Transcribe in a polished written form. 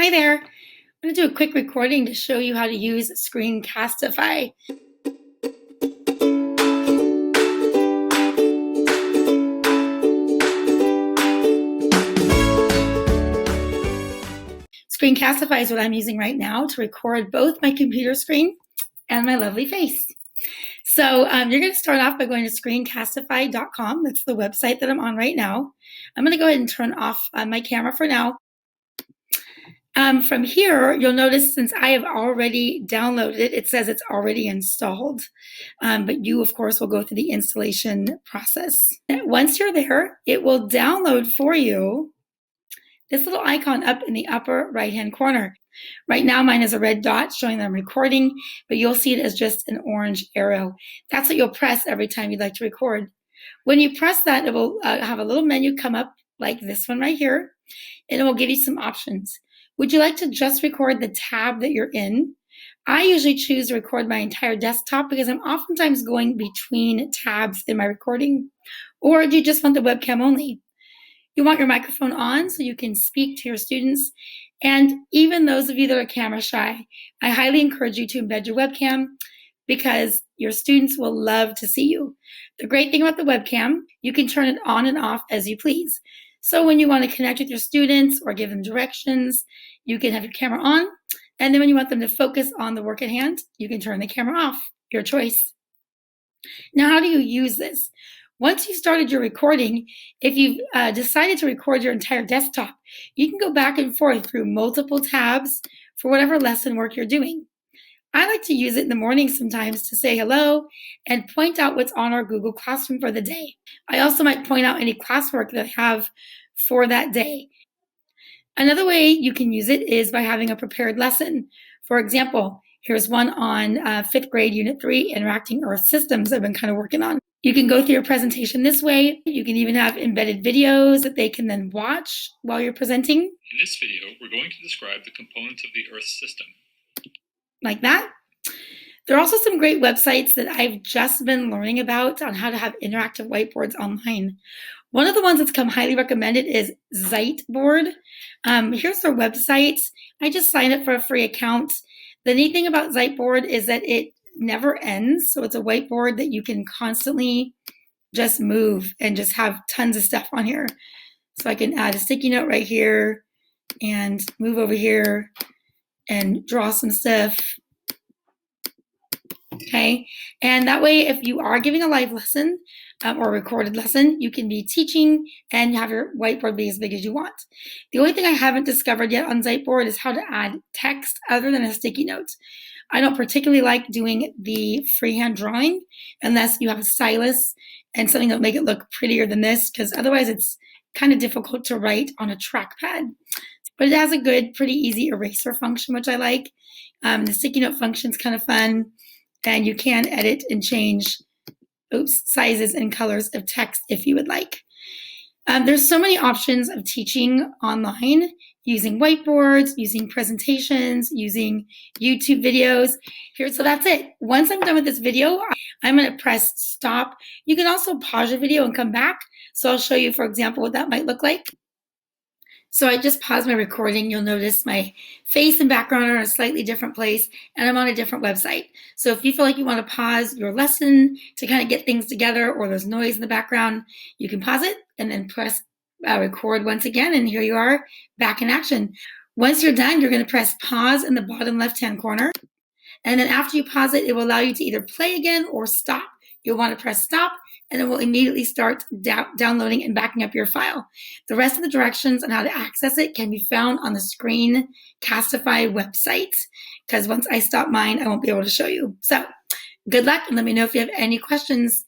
Hi there. I'm going to do a quick recording to show you how to use Screencastify. Screencastify is what I'm using right now to record both my computer screen and my lovely face. So you're going to start off by going to screencastify.com. That's the website that I'm on right now. I'm going to go ahead and turn off my camera for now. From here, you'll notice since I have already downloaded it, it says it's already installed. But you, of course, will go through the installation process. Once you're there, it will download for you this little icon up in the upper right-hand corner. Right now, mine is a red dot showing that I'm recording, but you'll see it as just an orange arrow. That's what you'll press every time you'd like to record. When you press that, it will have a little menu come up like this one right here, and it will give you some options. Would you like to just record the tab that you're in? I usually choose to record my entire desktop because I'm oftentimes going between tabs in my recording. Or do you just want the webcam only? You want your microphone on so you can speak to your students. And even those of you that are camera shy, I highly encourage you to embed your webcam because your students will love to see you. The great thing about the webcam, you can turn it on and off as you please. So when you want to connect with your students or give them directions, you can have your camera on. And then when you want them to focus on the work at hand, you can turn the camera off, your choice. Now, how do you use this? Once you started your recording, if you've decided to record your entire desktop, you can go back and forth through multiple tabs for whatever lesson work you're doing. I like to use it in the morning sometimes to say hello and point out what's on our Google Classroom for the day. I also might point out any classwork that I have for that day. Another way you can use it is by having a prepared lesson. For example, here's one on 5th grade, Unit 3, Interacting Earth Systems I've been kind of working on. You can go through your presentation this way. You can even have embedded videos that they can then watch while you're presenting. In this video, we're going to describe the components of the Earth system. Like that. There are also some great websites that I've just been learning about on how to have interactive whiteboards online. One of the ones that's come highly recommended is Ziteboard. Here's their website. I just signed up for a free account. The neat thing about Ziteboard is that it never ends. So it's a whiteboard that you can constantly just move and just have tons of stuff on here. So I can add a sticky note right here and move over here and draw some stuff. Okay, and that way if you are giving a live lesson or a recorded lesson, you can be teaching and have your whiteboard be as big as you want. The only thing I haven't discovered yet on Ziteboard is how to add text other than a sticky note. I don't particularly like doing the freehand drawing unless you have a stylus and something that will make it look prettier than this, because otherwise it's kind of difficult to write on a trackpad. But it has a good, pretty easy eraser function, which I like. The sticky note function is kind of fun. And you can edit and change sizes and colors of text if you would like. There's so many options of teaching online using whiteboards, using presentations, using YouTube videos. So that's it. Once I'm done with this video, I'm going to press stop. You can also pause your video and come back. So I'll show you, for example, what that might look like. So I just paused my recording. You'll notice my face and background are in a slightly different place, and I'm on a different website. So if you feel like you want to pause your lesson to kind of get things together, or there's noise in the background, you can pause it and then press record once again, and here you are back in action. Once you're done, you're going to press pause in the bottom left-hand corner. And then after you pause it, it will allow you to either play again or stop. You'll want to press stop, and it will immediately start downloading and backing up your file. The rest of the directions on how to access it can be found on the Screencastify website, because once I stop mine, I won't be able to show you. So good luck, and let me know if you have any questions.